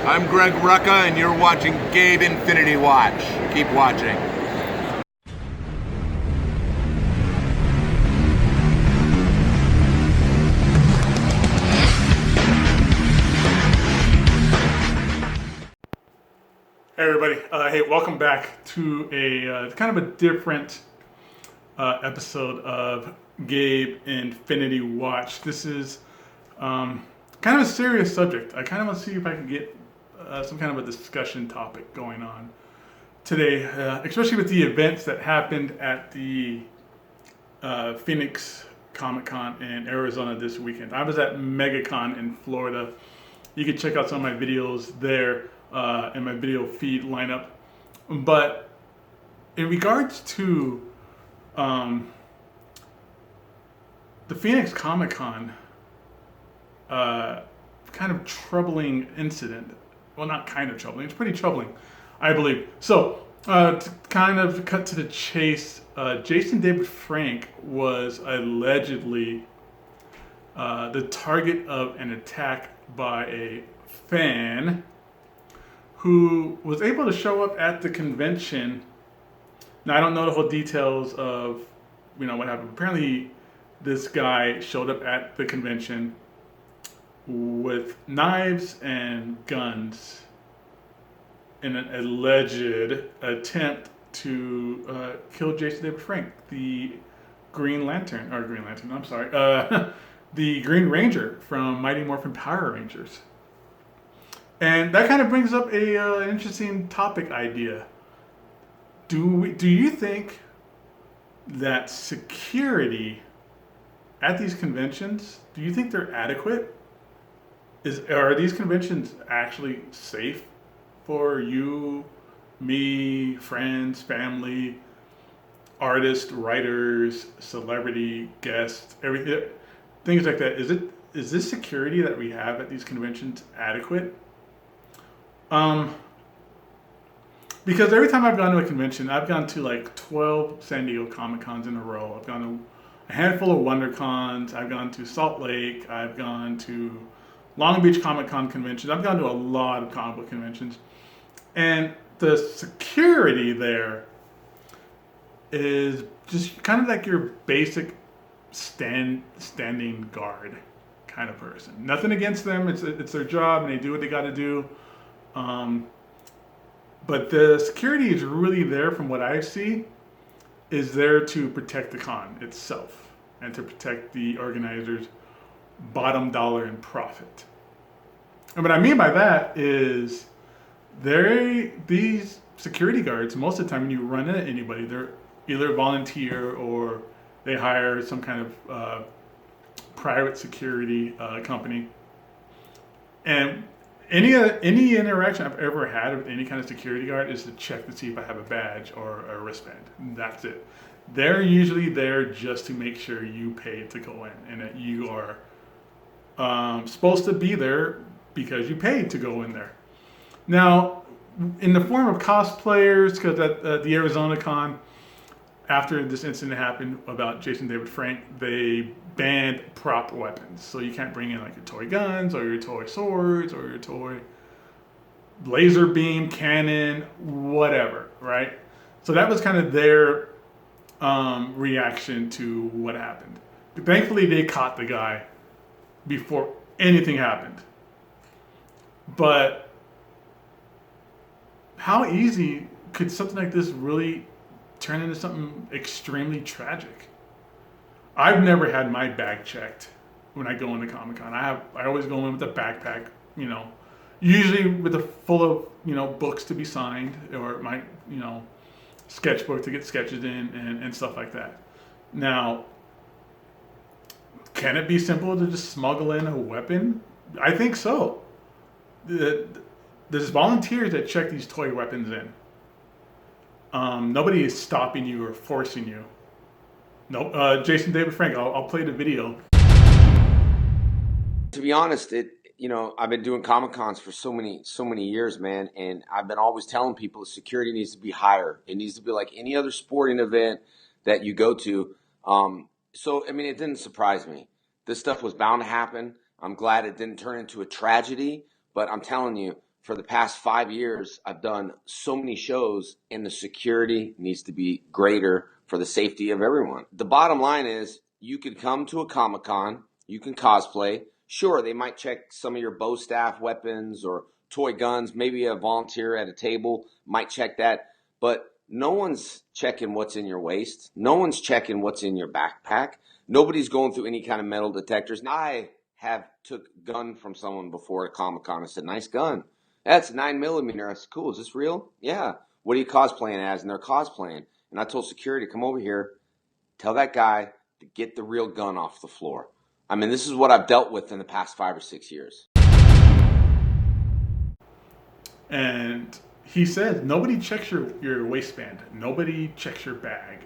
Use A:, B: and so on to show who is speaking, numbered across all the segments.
A: I'm Greg Rucka, and you're watching Gabe Infinity Watch. Keep watching.
B: Hey everybody! Hey, welcome back to a kind of a different episode of Gabe Infinity Watch. This is kind of a serious subject. I kind of want to see if I can get some kind of a discussion topic going on today, especially with the events that happened at the Phoenix Comic Con in Arizona this weekend. I was at MegaCon in Florida. You can check out some of my videos there in my video feed lineup. But in regards to the Phoenix Comic Con, kind of troubling incident. Well, not kind of troubling. It's pretty troubling, I believe. So, to kind of cut to the chase, Jason David Frank was allegedly the target of an attack by a fan who was able to show up at the convention. Now, I don't know the whole details of, what happened. Apparently, this guy showed up at the convention with knives and guns in an alleged attempt to kill Jason David Frank, the the Green Ranger from Mighty Morphin Power Rangers. And that kind of brings up an interesting topic idea. Do you think that security at these conventions, do you think they're adequate? Are these conventions actually safe for you, me, friends, family, artists, writers, celebrity guests, everything, things like that? Is this security that we have at these conventions adequate? Because every time I've gone to a convention, I've gone to like 12 San Diego Comic Cons in a row. I've gone to a handful of WonderCons. I've gone to Salt Lake. I've gone to Long Beach Comic Con conventions. I've gone to a lot of comic book conventions. And the security there is just kind of like your basic standing guard kind of person. Nothing against them. It's their job and they do what they got to do. But the security is really there, from what I see, is there to protect the con itself and to protect the organizers' bottom dollar in profit. And what I mean by that is these security guards, most of the time when you run into anybody, they're either volunteer or they hire some kind of private security company. And any interaction I've ever had with any kind of security guard is to check to see if I have a badge or a wristband. And that's it. They're usually there just to make sure you paid to go in and that you are supposed to be there because you paid to go in there. Now, in the form of cosplayers, because at the Arizona Con, after this incident happened about Jason David Frank, they banned prop weapons. So you can't bring in like your toy guns or your toy swords or your toy laser beam cannon, whatever, right? So that was kind of their reaction to what happened. But thankfully, they caught the guy before anything happened. But how easy could something like this really turn into something extremely tragic? I've never had my bag checked when I go into Comic Con. I always go in with a backpack, usually with a full of books to be signed or my sketchbook to get sketches in and stuff like that. Now, can it be simple to just smuggle in a weapon? I think so. There's volunteers that check these toy weapons in. Nobody is stopping you or forcing you. Nope. Jason David Frank, I'll play the video.
C: To be honest, I've been doing Comic Cons for so many years, man, and I've been always telling people security needs to be higher. It needs to be like any other sporting event that you go to. It didn't surprise me. This stuff was bound to happen. I'm glad it didn't turn into a tragedy, but I'm telling you, for the past 5 years, I've done so many shows, and the security needs to be greater for the safety of everyone. The bottom line is you can come to a Comic-Con, you can cosplay. Sure, they might check some of your bow staff weapons or toy guns. Maybe a volunteer at a table might check that. But no one's checking what's in your waist. No one's checking what's in your backpack. Nobody's going through any kind of metal detectors. I have took gun from someone before at Comic-Con. I said, nice gun. That's 9mm. I said, cool. Is this real? Yeah. What are you cosplaying as? And they're cosplaying. And I told security, come over here. Tell that guy to get the real gun off the floor. I mean, this is what I've dealt with in the past 5 or 6 years.
B: And he said, nobody checks your waistband. Nobody checks your bag.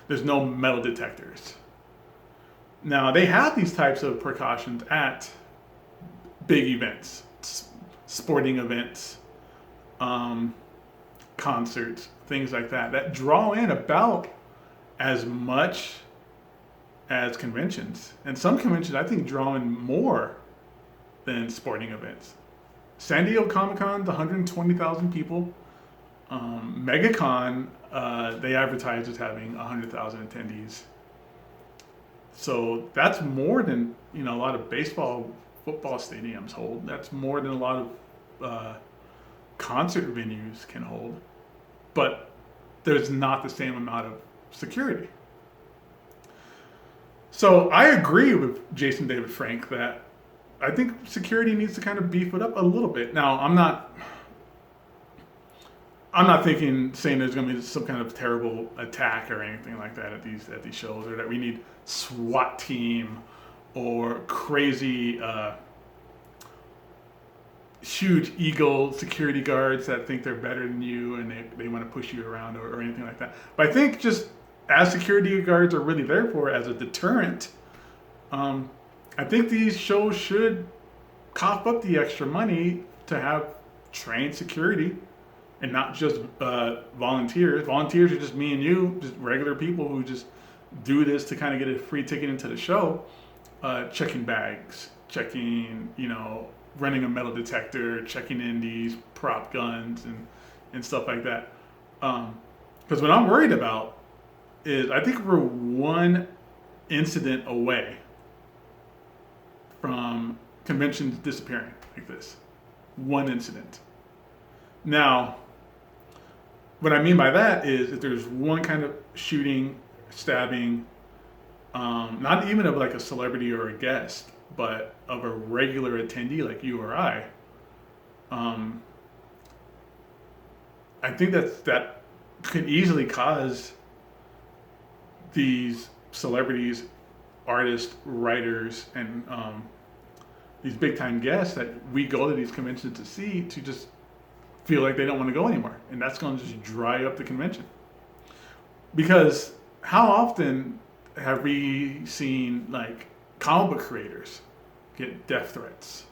B: There's no metal detectors. Now, they have these types of precautions at big events, sporting events, concerts, things like that draw in about as much as conventions. And some conventions, I think, draw in more than sporting events. San Diego Comic-Con, 120,000 people. MegaCon, they advertise as having 100,000 attendees. So that's more than a lot of baseball, football stadiums hold. That's more than a lot of concert venues can hold. But there's not the same amount of security. So I agree with Jason David Frank that I think security needs to kind of beef it up a little bit. Now, I'm not saying there's going to be some kind of terrible attack or anything like that at these shows, or that we need SWAT team or crazy huge ego security guards that think they're better than you and they want to push you around or anything like that. But I think just as security guards are really there for as a deterrent, I think these shows should cough up the extra money to have trained security and not just volunteers. Volunteers are just me and you, just regular people who just do this to kind of get a free ticket into the show, checking bags, checking, running a metal detector, checking in these prop guns and stuff like that. Because what I'm worried about is I think we're one incident away from conventions disappearing like this. One incident. Now, what I mean by that is if there's one kind of shooting, stabbing, not even of like a celebrity or a guest, but of a regular attendee like you or I think that could easily cause these celebrities, artists, writers, and these big time guests that we go to these conventions to see to just feel like they don't want to go anymore. And that's going to just dry up the convention. Because how often have we seen like comic book creators get death threats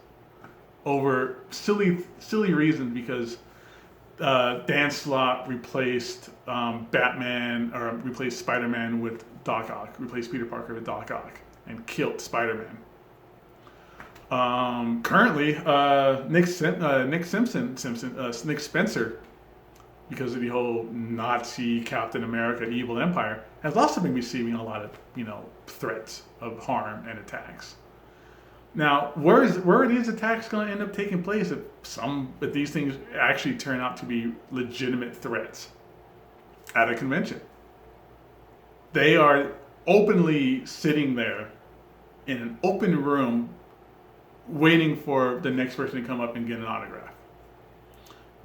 B: over silly reasons because Dan Slott replaced Batman, or replaced Spider-Man with Doc Ock, replaced Peter Parker with Doc Ock, and killed Spider-Man. Currently, Nick Spencer, because of the whole Nazi Captain America evil empire, has also been receiving a lot of threats of harm and attacks. Now, where are these attacks going to end up taking place if these things actually turn out to be legitimate threats at a convention? They are openly sitting there in an open room waiting for the next person to come up and get an autograph.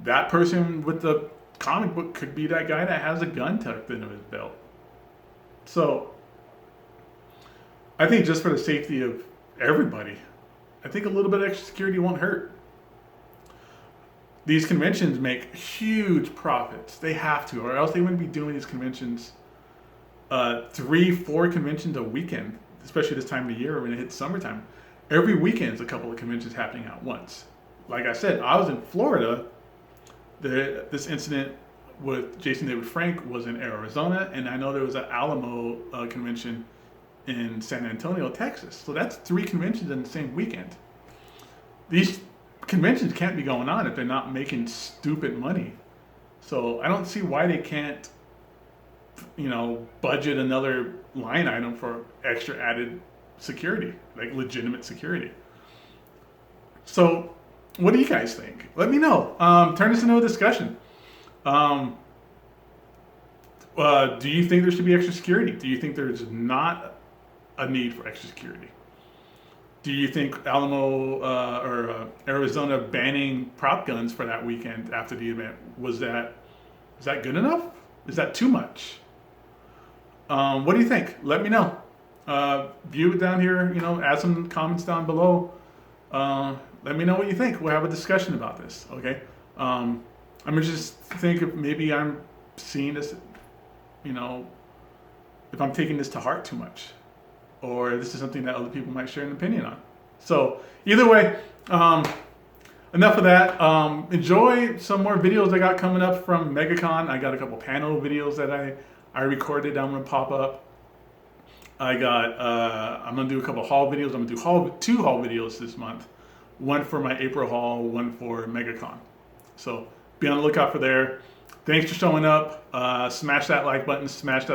B: That person with the comic book could be that guy that has a gun tucked into his belt. So, I think just for the safety of everybody, I think a little bit of extra security won't hurt. These conventions make huge profits. They have to, or else they wouldn't be doing these conventions, 3-4 conventions a weekend, especially this time of year when it hits summertime. Every weekend is a couple of conventions happening at once. Like I said, I was in Florida. This incident with Jason David Frank was in Arizona, and I know there was an Alamo convention in San Antonio, Texas. So that's 3 conventions in the same weekend. These conventions can't be going on if they're not making stupid money. So I don't see why they can't, budget another line item for extra added security, like legitimate security. So what do you guys think? Let me know. Turn this into a discussion. Do you think there should be extra security? Do you think there's not a need for extra security? Do you think Alamo or Arizona banning prop guns for that weekend after the event was that good enough? Is that too much? What do you think? Let me know. View it down here. Add some comments down below. Let me know what you think. We'll have a discussion about this. Okay. I'm gonna just think if maybe I'm seeing this. If I'm taking this to heart too much, or this is something that other people might share an opinion on. So either way, enough of that. Enjoy some more videos I got coming up from MegaCon. I got a couple panel videos that I recorded. I'm gonna pop up. I'm gonna do a couple haul videos. I'm gonna do two haul videos this month. One for my April haul, one for MegaCon. So be on the lookout for there. Thanks for showing up. Smash that like button, smash that